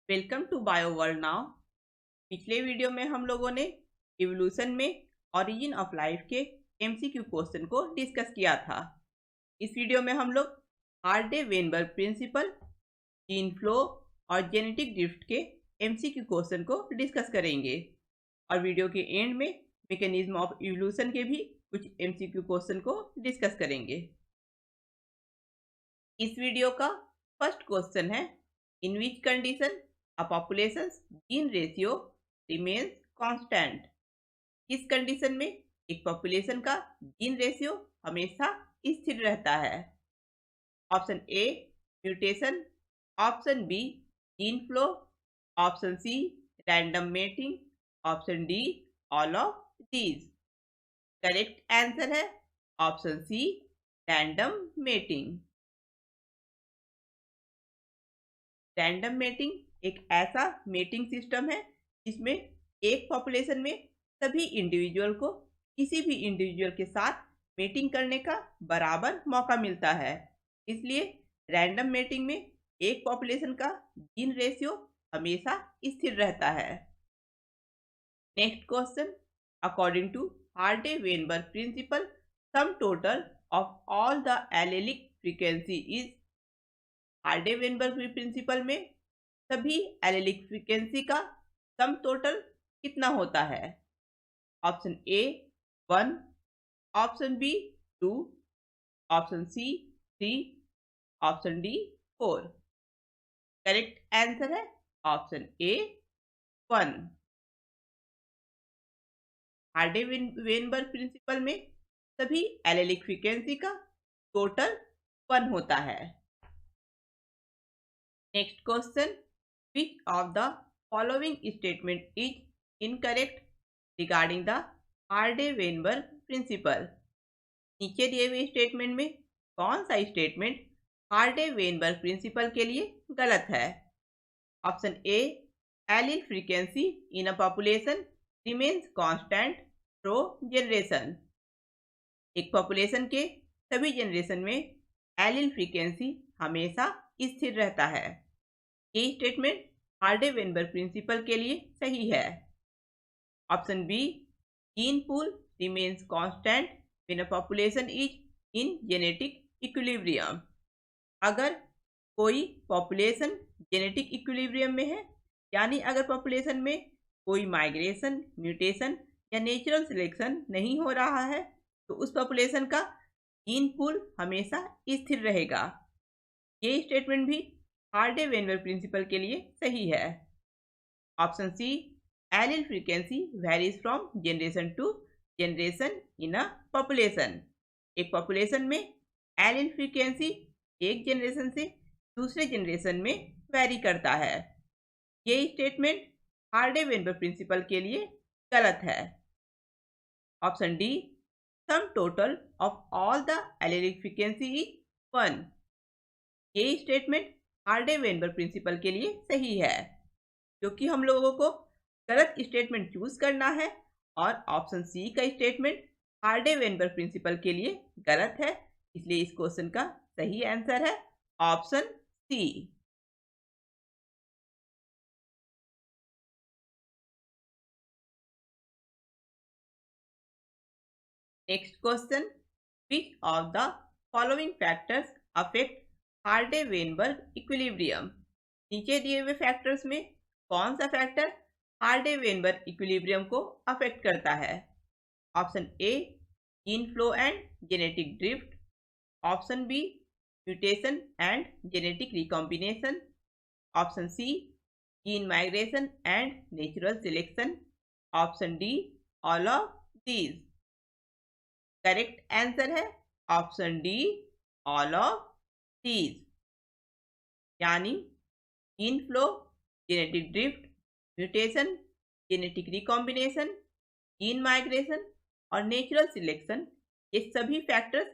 Welcome to Bio World now. पिछले video में हम लोगों ने इवोल्यूशन में ओरिजिन ऑफ लाइफ के एमसीक्यू क्वेश्चन को डिस्कस किया था। इस वीडियो में हम लोग Hardy Weinberg principle, gene flow और जेनेटिक ड्रिफ्ट के एमसीक्यू क्वेश्चन को डिस्कस करेंगे और वीडियो के एंड में मैकेनिज्म ऑफ इवोल्यूशन के भी कुछ एमसीक्यू क्वेश्चन को डिस्कस करेंगे। इस वीडियो का फर्स्ट क्वेश्चन है, in which condition a population's gene ratio remains constant। किस कंडीशन में एक पॉपुलेशन का जीन रेशियो हमेशा स्थिर रहता है? Option A mutation, option B gene flow, option C random mating, option D all of these. Correct answer है option C random mating. Random mating एक ऐसा मेटिंग सिस्टम है जिसमें एक पॉपुलेशन में सभी इंडिविजुअल को किसी भी इंडिविजुअल के साथ मेटिंग करने का बराबर मौका मिलता है। इसलिए रैंडम मेटिंग में एक पॉपुलेशन का जीन रेशियो हमेशा स्थिर रहता है। Next question, according to Hardy Weinberg principle, sum total of all the allelic frequency is. Hardy Weinberg principle में सभी एलेलिक फ्रीक्वेंसी का सम टोटल कितना होता है? Option A 1, option B 2, option C 3, option D 4। Correct answer है option A 1। Hardy Weinberg principle में सभी allelic frequency का टोटल 1 होता है। Next question, which of the following statement is incorrect regarding the Hardy Weinberg principle. नीचे दिए हुए statement में कौन सा स्टेटमेंट हार्डे-वेनबर्ग प्रिंसिपल के लिए गलत है? Option A allele frequency in a population remains constant through generation. एक पॉपुलेशन के सभी जनरेशन में एलील फ्रीक्वेंसी हमेशा स्थिर रहता है। ये स्टेटमेंट हार्डे वेनबर्ग प्रिंसिपल के लिए सही है। Option B gene pool remains constant when a population is in genetic equilibrium. अगर कोई पॉपुलेशन जेनेटिक इक्विलिब्रियम में है, यानी अगर पॉपुलेशन में कोई माइग्रेशन, म्यूटेशन या नेचुरल सिलेक्शन नहीं हो रहा है, तो उस पॉपुलेशन का जीन पूल हमेशा स्थिर रहेगा। ये स्टेटमेंट भी हार्डे वेनबर्ग प्रिंसिपल के लिए सही है। Option C allele frequency varies from generation to generation in a population. एक पॉपुलेशन में एलील फ्रीक्वेंसी एक जनरेशन से दूसरे जनरेशन में वेरी करता है। ये स्टेटमेंट हार्डे वेनबर्ग प्रिंसिपल के लिए गलत है। Option D some total of all the allelic frequency is 1। ये स्टेटमेंट हार्डे वेनबर्ग प्रिंसिपल के लिए सही है, क्योंकि हम लोगों को गलत स्टेटमेंट चूज करना है और ऑप्शन सी का स्टेटमेंट हार्डे वेनबर्ग प्रिंसिपल के लिए गलत है। इसलिए इस क्वेश्चन का सही आंसर है option C. Next question, which of the following factors affect Hardy Weinberg equilibrium. नीचे दिए हुए फैक्टर्स में कौन सा फैक्टर हार्डे वेनबर्ग इक्विलिब्रियम को अफेक्ट करता है? Option A gene flow and genetic drift, option B mutation and genetic recombination, option C gene migration and natural selection, option D all of these. Correct answer है option D all of these, यानी gene flow, genetic drift, mutation, genetic recombination, gene migration और natural selection, ये सभी factors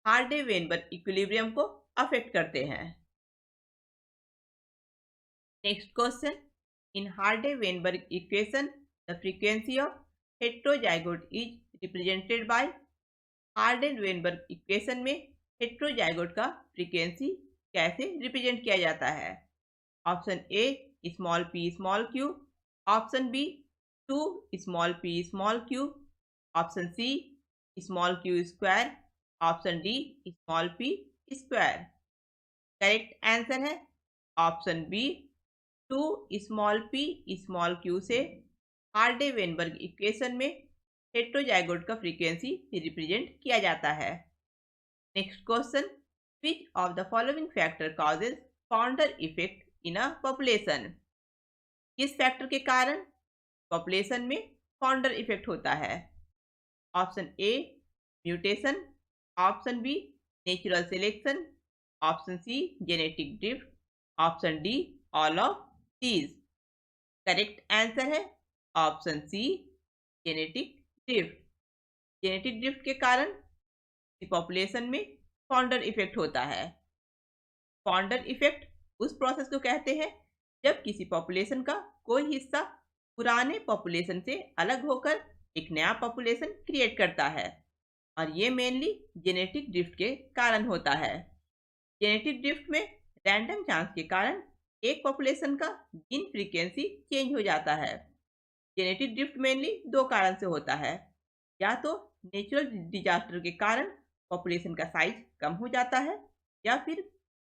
Hardy Weinberg equilibrium को affect करते हैं। Next question, in Hardy Weinberg equation the frequency of heterozygote is represented by. Hardy Weinberg equation में heterozygote का frequency कैसे represent किया जाता है? Option A small P small q, option B 2 small P small q, option C small Q square, option D small P square. Correct answer है option B 2 small P small Q से Hardy Weinberg equation में heterozygote का frequency represent किया जाता है। Next question, which of the following factor causes founder effect in a population? किस factor के कारण पॉपुलेशन में फाउंडर इफेक्ट होता है? Option A mutation, option B natural selection, option C genetic drift, option D all of these. Correct answer है option C genetic drift. Genetic drift के कारण population में फाउंडर इफेक्ट होता है। फाउंडर इफेक्ट उस process को कहते हैं जब किसी पॉपुलेशन का कोई हिस्सा पुराने पॉपुलेशन से अलग होकर एक नया पॉपुलेशन क्रिएट करता है, और ये मेनली जेनेटिक ड्रिफ्ट के कारण होता है। जेनेटिक ड्रिफ्ट में रैंडम चांस के कारण एक पॉपुलेशन का जीन फ्रीक्वेंसी चेंज हो जाता है। जेनेटिक ड्रिफ्ट मेनली दो कारण से होता है, या तो नेचुरल डिजास्टर के कारण पॉपुलेशन का साइज कम हो जाता है, या फिर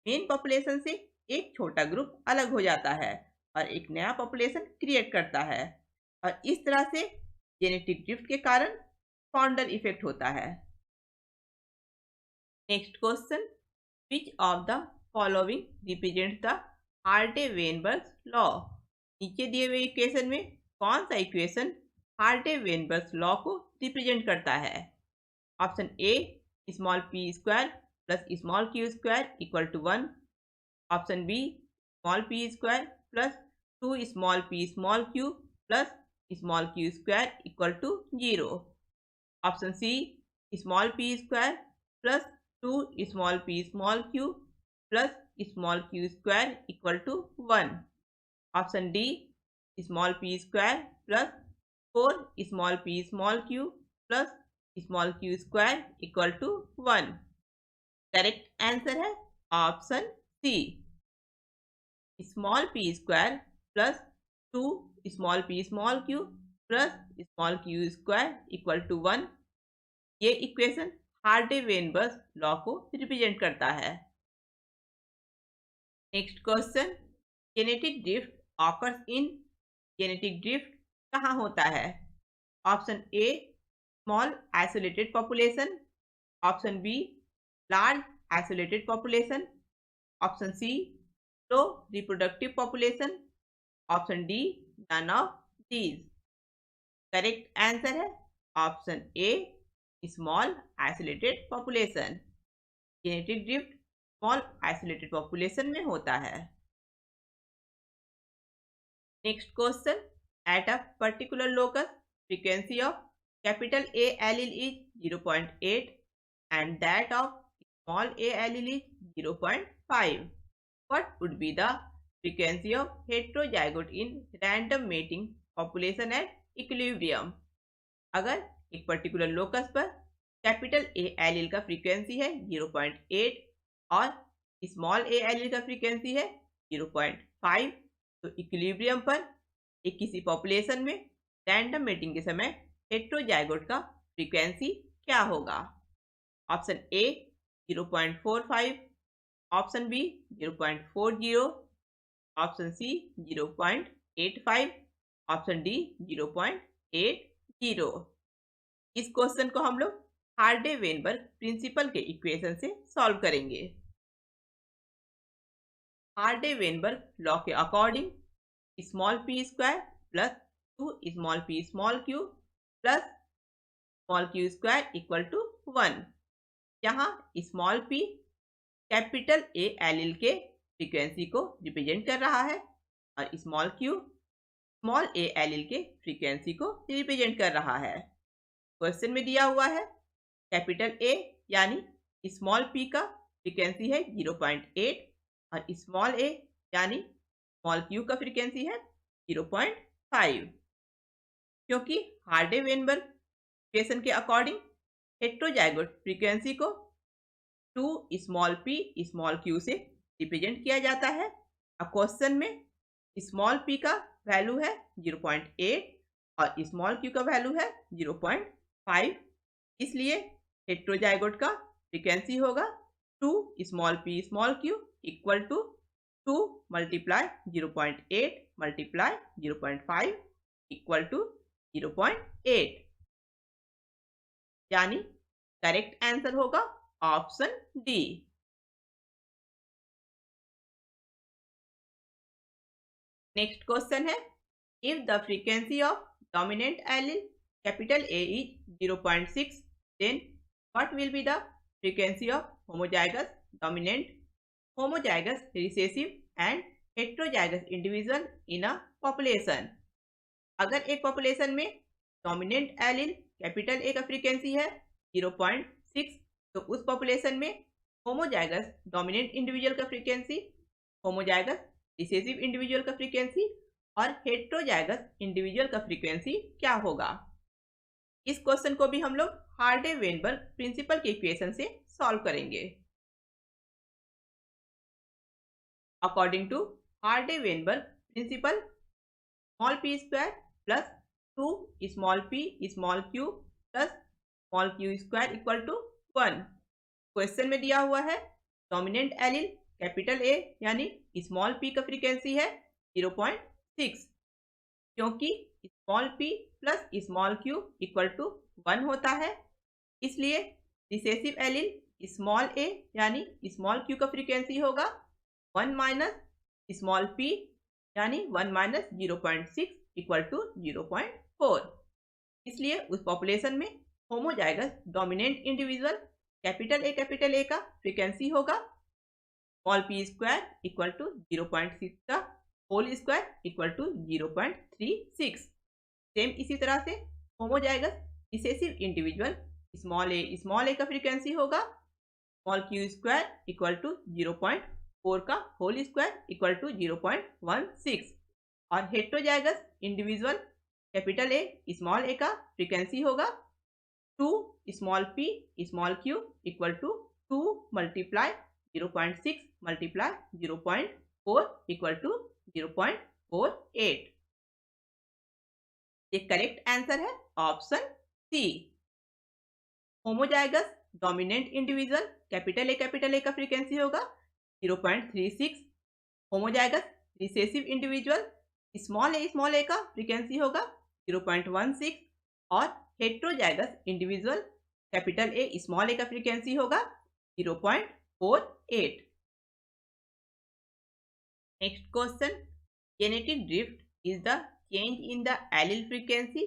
मेन पॉपुलेशन से एक छोटा ग्रुप अलग हो जाता है और एक नया पॉपुलेशन क्रिएट करता है, और इस तरह से जेनेटिक ड्रिफ्ट के कारण फाउंडर इफेक्ट होता है। Next question, which of the following represent the Hardy Weinberg law? नीचे दिए हुए इक्वेशन में कौन सा इक्वेशन हार्डे-वेनबर्ग लॉ को रिप्रेजेंट करता है? Option A small P square plus small Q square equal to 1, option B small P square plus 2 small P small Q plus small Q square equal to 0, option C small P square plus 2 small P small Q plus small Q square equal to 1, option D small P square plus 4 small P small Q plus small Q square equal to 1। Correct answer है option C small P square plus 2 small P small Q plus small Q square equal to 1। ये equation Hardy Weinberg law को represent करता है। Next question, genetic drift occurs in, genetic drift कहाँ होता है? Option A small isolated population, option B large isolated population, option C low reproductive population, option D none of these. Correct answer है option A small isolated population. Genetic drift small isolated population में होता है। Next question, at a particular locus frequency of capital A allele is 0.8 and that of small a allele is 0.5. What would be the frequency of heterozygote in random mating population at equilibrium? अगर एक particular locus पर capital A allele का frequency है 0.8 और small a allele का frequency है 0.5, तो equilibrium पर एक किसी पॉपुलेशन में रैंडम मेटिंग के समय हेटेरोजाइगोट का फ्रीक्वेंसी क्या होगा? Option A 0.45, option B 0.40, option C 0.85, option D 0.80। इस क्वेश्चन को हम लोग हार्डे-वेनबर्ग प्रिंसिपल के इक्वेशन से सॉल्व करेंगे। हार्डे-वेनबर्ग लॉ के according small P square plus 2 small P small Q plus small Q square equal to 1, जहां small p capital A allele के फ्रीक्वेंसी को रिप्रेजेंट कर रहा है और small q small a allele के फ्रीक्वेंसी को रिप्रेजेंट कर रहा है। क्वेश्चन में दिया हुआ है कैपिटल ए यानी स्मॉल पी का फ्रीक्वेंसी है 0.8 और स्मॉल ए यानी स्मॉल क्यू का फ्रीक्वेंसी है 0.5। क्योंकि हार्डे-वेनबर्ग इक्वेशन के अकॉर्डिंग हेटेरोजाइगोट फ्रीक्वेंसी को 2 स्मॉल पी स्मॉल क्यू से रिप्रेजेंट किया जाता है। अब क्वेश्चन में स्मॉल p का वैल्यू है 0.8 और स्मॉल q का वैल्यू है 0.5, इसलिए हेट्रोजाइगोट का फ्रीक्वेंसी होगा 2 small p small q equal to 2 multiply 0.8 multiply 0.5 equal to 0.8, यानी करेक्ट आंसर होगा ऑप्शन डी। नेक्स्ट क्वेश्चन है, if the frequency of dominant allele capital A is 0.6, then what will be the frequency of homozygous dominant, homozygous recessive and heterozygous individual in a population? अगर एक population में dominant allele capital A का frequency है 0.6, तो उस population में homozygous dominant individual का frequency, homozygous recessive individual का फ्रीक्वेंसी और हेट्रोजाइगस इंडिविजुअल का फ्रीक्वेंसी क्या होगा? इस क्वेश्चन को भी हम लोग हार्डे-वेनबर्ग प्रिंसिपल के इक्वेशन से सॉल्व करेंगे। According to Hardy Weinberg principle, small p square plus 2 small p small q plus small q square equal to 1। Question में दिया हुआ है डोमिनेंट एलील कैपिटल A यानी स्मॉल p का फ्रीक्वेंसी है 0.6, क्योंकि small p plus small q equal to 1 होता है, इसलिए रिसेसिव एलील स्मॉल a यानी स्मॉल q का फ्रीक्वेंसी होगा 1 माइनस स्मॉल p यानी 1 माइनस 0.6 इक्वल टू 0.4, इसलिए उस पॉपुलेशन में homozygous dominant individual capital A का फ्रीक्वेंसी होगा small p square equal to 0.6 का whole square equal to 0.36। Same इसी तरह से homozygous recessive individual small a का फ्रीक्वेंसी होगा small q square equal to 0.4 का होल स्क्वायर इक्वल टू 0.16 और heterozygous individual capital A small a का frequency होगा 2 small p small q equal to 2 multiply 0.6 multiply 0.4 equal to 0.48। ये correct answer है option C. Homozygous dominant individual capital A का frequency होगा 0.36, homozygous recessive individual small a का frequency होगा 0.16 और heterozygous individual capital A small a का frequency होगा 0.48। Next question, genetic drift is the change in the allele frequency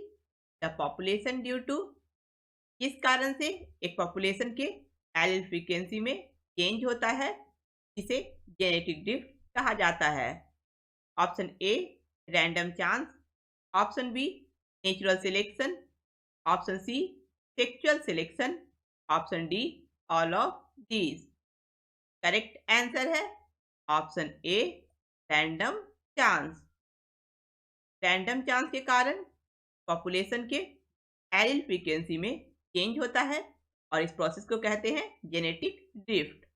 the population due to, किस कारण से एक पॉपुलेशन के एलील फ्रीक्वेंसी में चेंज होता है, इसे जेनेटिक ड्रिफ्ट कहा जाता है? Option A random chance, option B natural selection, option C sexual selection, option D all of these. Correct answer है option A random chance. Random chance के कारण पॉपुलेशन के एलील फ्रीक्वेंसी में चेंज होता है और इस प्रोसेस को कहते हैं genetic drift.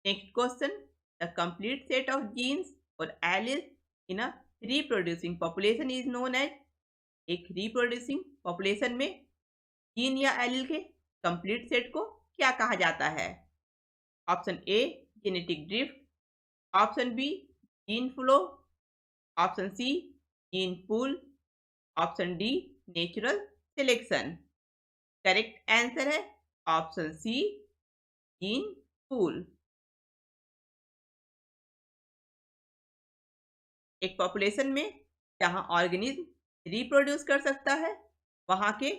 Next question, the complete set of genes और alleles in a reproducing population is known as, एक रिप्रोड्यूसिंग पॉपुलेशन में जीन या एलील के कंप्लीट सेट को क्या कहा जाता है? Option A genetic drift, option B gene flow, option C gene pool, option D natural selection. Correct answer है ऑप्शन सी जीन पूल। एक पॉपुलेशन में जहां ऑर्गेनिज्म रिप्रोड्यूस कर सकता है वहां के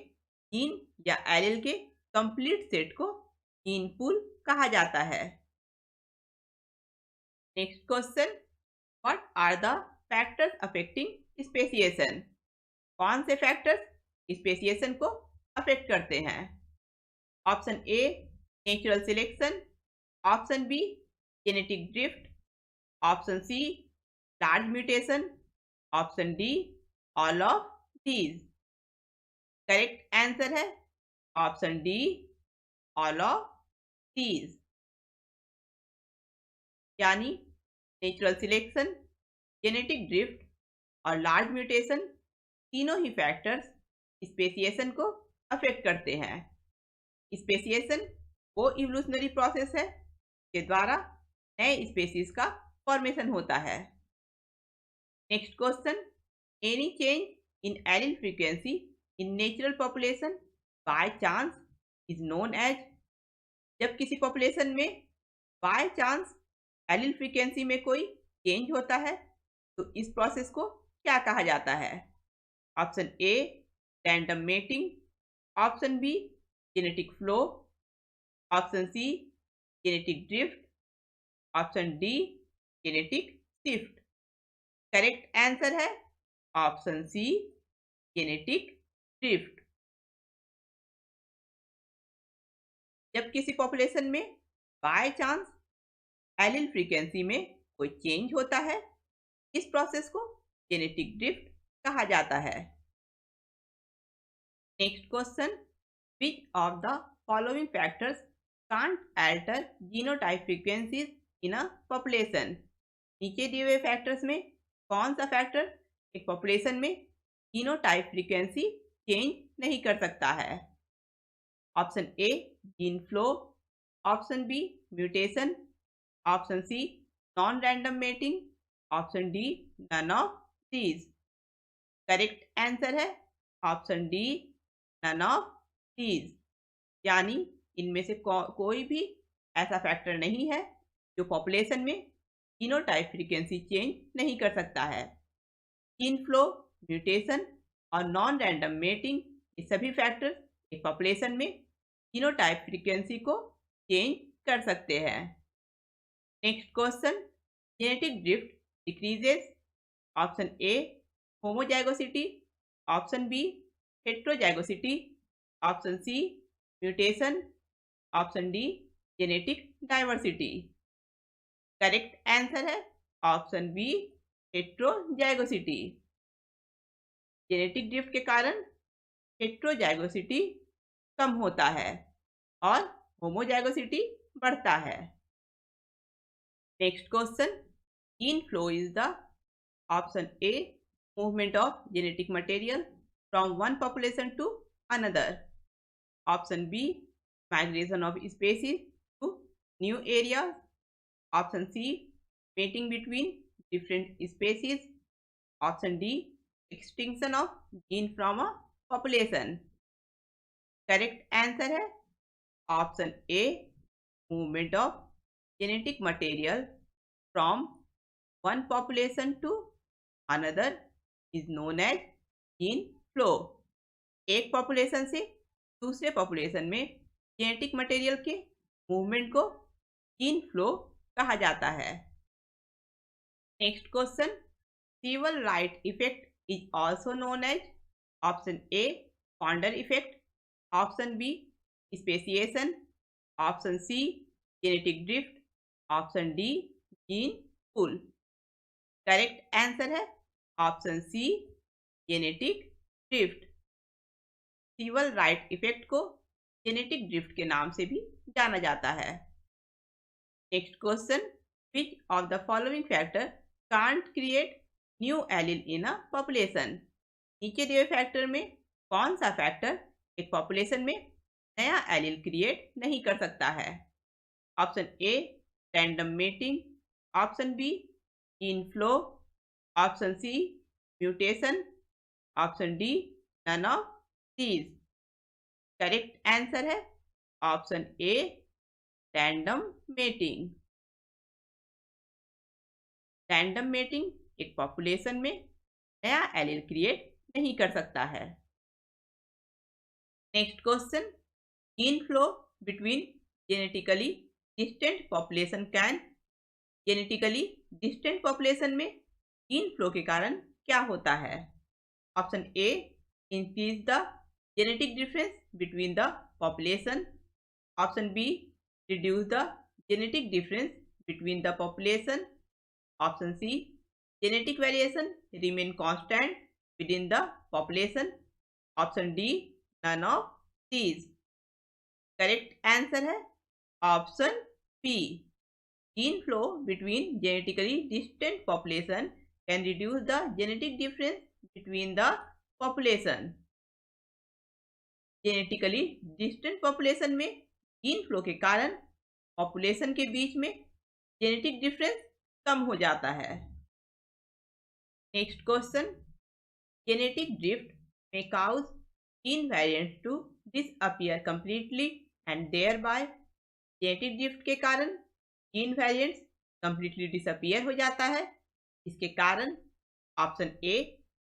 जीन या एलील के कंप्लीट सेट को जीन पूल कहा जाता है। Next question, what are the factors affecting speciation? कौन से फैक्टर्स स्पेसिएशन को अफेक्ट करते हैं? Option A natural selection, option B genetic drift, option C large mutation, option D all of these. Correct answer है option D all of these, यानी natural selection, genetic drift और large mutation तीनों ही factors speciation को affect करते हैं। Speciation वो evolutionary process है के द्वारा नए स्पेसीज का फॉर्मेशन होता है। Next question, any change in allele frequency in natural population by chance is known as. जब किसी पॉपुलेशन में बाय चांस एलील फ्रीक्वेंसी में कोई चेंज होता है तो इस प्रोसेस को क्या कहा जाता है? Option A random mating, option B genetic flow, option C genetic drift, option D genetic shift. Correct answer है ऑप्शन सी जेनेटिक ड्रिफ्ट। जब किसी पॉपुलेशन में बाय चांस एलील फ्रीक्वेंसी में कोई चेंज होता है इस प्रोसेस को जेनेटिक ड्रिफ्ट कहा जाता है। Next question, which of the following factors can't alter genotype frequencies in a population? नीचे दिए हुए फैक्टर्स में कौन सा फैक्टर एक पॉपुलेशन में जीनोटाइप फ्रीक्वेंसी चेंज नहीं कर सकता है? Option A gene flow, option B mutation, option C non random mating, option D none of these. Correct answer है option D none of these, यानी इनमें से कोई भी ऐसा फैक्टर नहीं है जो पॉपुलेशन में जीनोटाइप फ्रीक्वेंसी चेंज नहीं कर सकता है। जीन फ्लो, म्यूटेशन और नॉन रैंडम मेटिंग ये सभी फैक्टर्स एक पॉपुलेशन में जीनोटाइप फ्रीक्वेंसी को चेंज कर सकते हैं। Next question, genetic drift decreases. Option A homozygosity, option B heterozygosity, option C mutation, option D genetic diversity. Correct answer है option B heterozygosity. Genetic drift के कारण हेट्रोजाइगोसिटी कम होता है और होमोजाइगोसिटी बढ़ता है। Next question, gene flow is the option A movement of genetic material from one population to another, option B migration of species to new areas, option C mating between different species, option D extinction of gene from a population. Correct answer है option A movement of genetic material from one population to another is known as gene flow. एक population से दूसरे population में genetic material के movement को gene flow कहा जाता है। Next question, Sewall Wright effect is also known as. Option A founder effect, option B speciation, option C genetic drift, option D gene pool. Correct answer है option C genetic drift. Sewall Wright effect को genetic drift के नाम से भी जाना जाता है। Next question, which of the following factor can't create new allele in a population? नीचे दिए फैक्टर में कौन सा फैक्टर एक पॉपुलेशन में नया एलील क्रिएट नहीं कर सकता है? Option A random mating, option B gene flow, option C mutation, option D none of these. Correct answer है option A random mating. Random mating एक पॉपुलेशन में नया एलील क्रिएट नहीं कर सकता है। Next question, gene flow between genetically distant population can. Genetically distant population में gene flow के कारण क्या होता है? Option A increase the genetic difference between the population, option be reduce the genetic difference between the population, option C genetic variation remain constant within the population, option D none of these. Correct answer है option B gene flow between genetically distant population can reduce the genetic difference between the population. Genetically distant population में gene flow के कारण population के बीच में genetic difference कम हो जाता है। Next question, genetic drift may cause gene variants to disappear completely and thereby genetic drift के कारण जीन वेरिएंट्स कंप्लीटली डिसअपियर हो जाता है। इसके कारण option A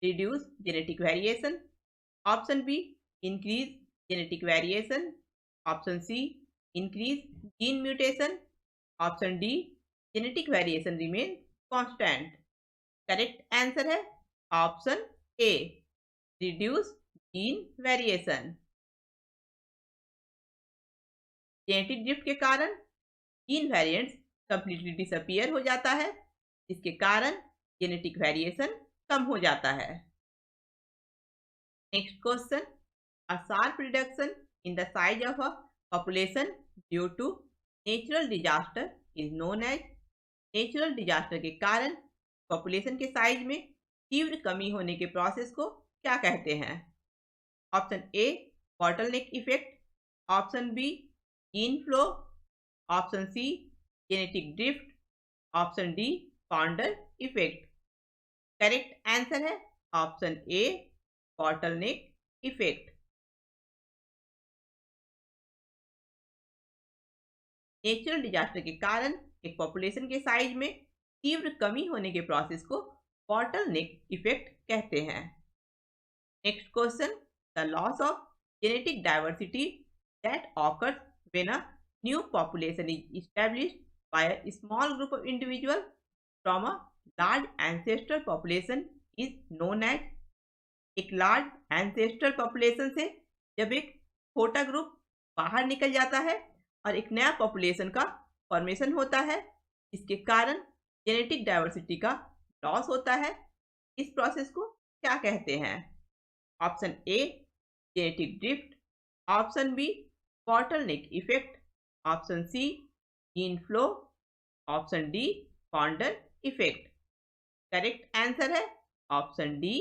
reduce genetic variation, option B increase genetic variation, option C increase gene mutation, option D genetic variation remain constant. Correct answer है option A reduce gene variation. Genetic drift के कारण gene variants completely disappear हो जाता है, जिसके कारण genetic variation कम हो जाता है। Next question, a sharp reduction in the size of a population due to natural disaster is known as. Natural disaster के कारण पॉपुलेशन के साइज में तीव्र कमी होने के प्रोसेस को क्या कहते हैं? Option A bottleneck effect, option B gene flow, option C genetic drift, option D founder effect. Correct answer है option A bottleneck effect. Natural disaster के कारण एक पॉपुलेशन के साइज में तीव्र कमी होने के प्रोसेस को बॉटलनेक इफेक्ट कहते हैं। Next question, the loss of genetic diversity that occurs when a new population is established by a small group of individual from a large ancestral population is known as. एक large ancestral population से जब एक छोटा group बाहर निकल जाता है और एक नया पॉपुलेशन का फॉर्मेशन होता है, इसके कारण जेनेटिक डाइवर्सिटी का लॉस होता है। इस प्रोसेस को क्या कहते हैं? Option A genetic drift, option B bottleneck effect, option C gene flow, option D founder effect. Correct answer है ऑप्शन डी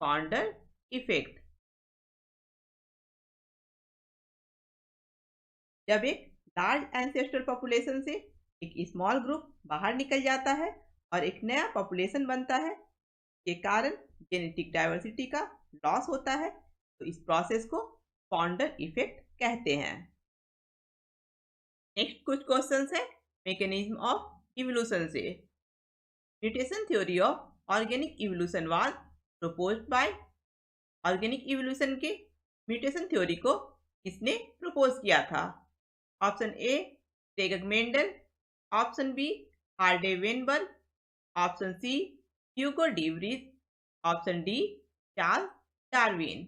फाउंडर इफेक्ट। जब एक लार्ज एंसेस्ट्रल पॉपुलेशन से एक स्मॉल ग्रुप बाहर निकल जाता है और एक नया पॉपुलेशन बनता है, के कारण जेनेटिक डाइवर्सिटी का लॉस होता है, तो इस प्रोसेस को फाउंडर इफेक्ट कहते हैं। नेक्स्ट कुछ क्वेश्चंस है मैकेनिज्म ऑफ इवोल्यूशन से। Mutation theory of organic evolution was proposed by. Organic evolution के म्यूटेशन थ्योरी को किसने प्रपोज किया था? ऑप्शन ए टेगक Mendel, option B Hardy Weinberg, option C Hugo de Vries, option D Charles Darwin.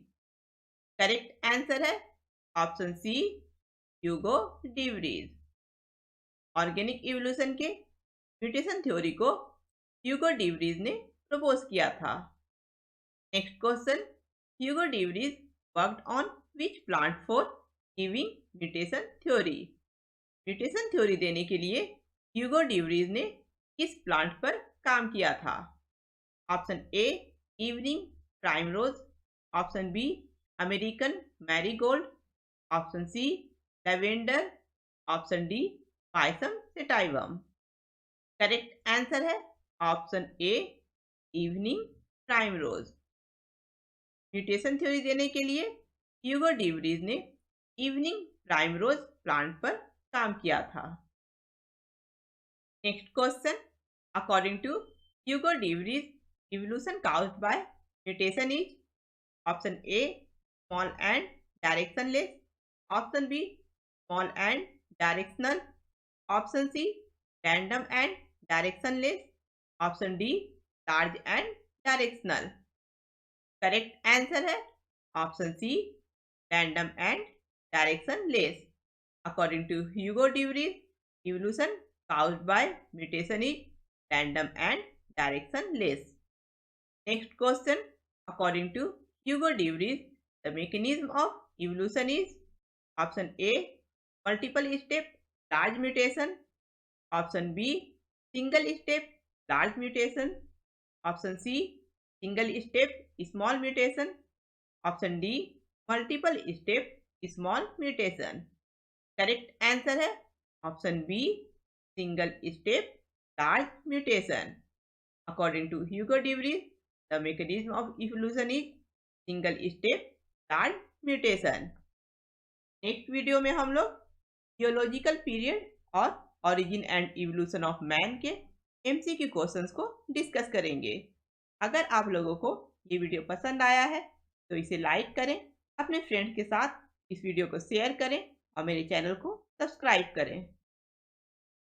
Correct answer है option C Hugo de Vries. Organic evolution के mutation theory को Hugo de Vries ने propose किया था। Next question, Hugo de Vries worked on which plant for giving mutation theory. Mutation theory देने के लिए Hugo de Vries ने किस प्लांट पर काम किया था? Option A evening primrose, option B American marigold, option C lavender, option D Pisum sativum. Correct answer है option A evening primrose. Mutation theory देने के लिए ह्यूगो डी व्रीज ने इवनिंग प्राइमरोज प्लांट पर काम किया था। Next question, according to Hugo de Vries evolution caused by mutation is option A small and directionless, option B small and directional, option C random and directionless, option D large and directional। Correct answer है option C random and directionless. According to Hugo de Vries evolution caused by mutation is random and directionless। Next question, according to Hugo de Vries, the mechanism of evolution is option A multiple step large mutation, option B single step large mutation, option C single step small mutation, option D multiple step small mutation. Correct answer है option B single step large mutation. According to Hugo de Vries, the mechanism of evolution is single step large mutation। Next video में हम लोग geological period और origin and evolution of man के MCQ questions को discuss करेंगे। अगर आप लोगों को ये वीडियो पसंद आया है तो इसे लाइक करें, अपने फ्रेंड्स के साथ इस वीडियो को शेयर करें और मेरे चैनल को सब्सक्राइब करें।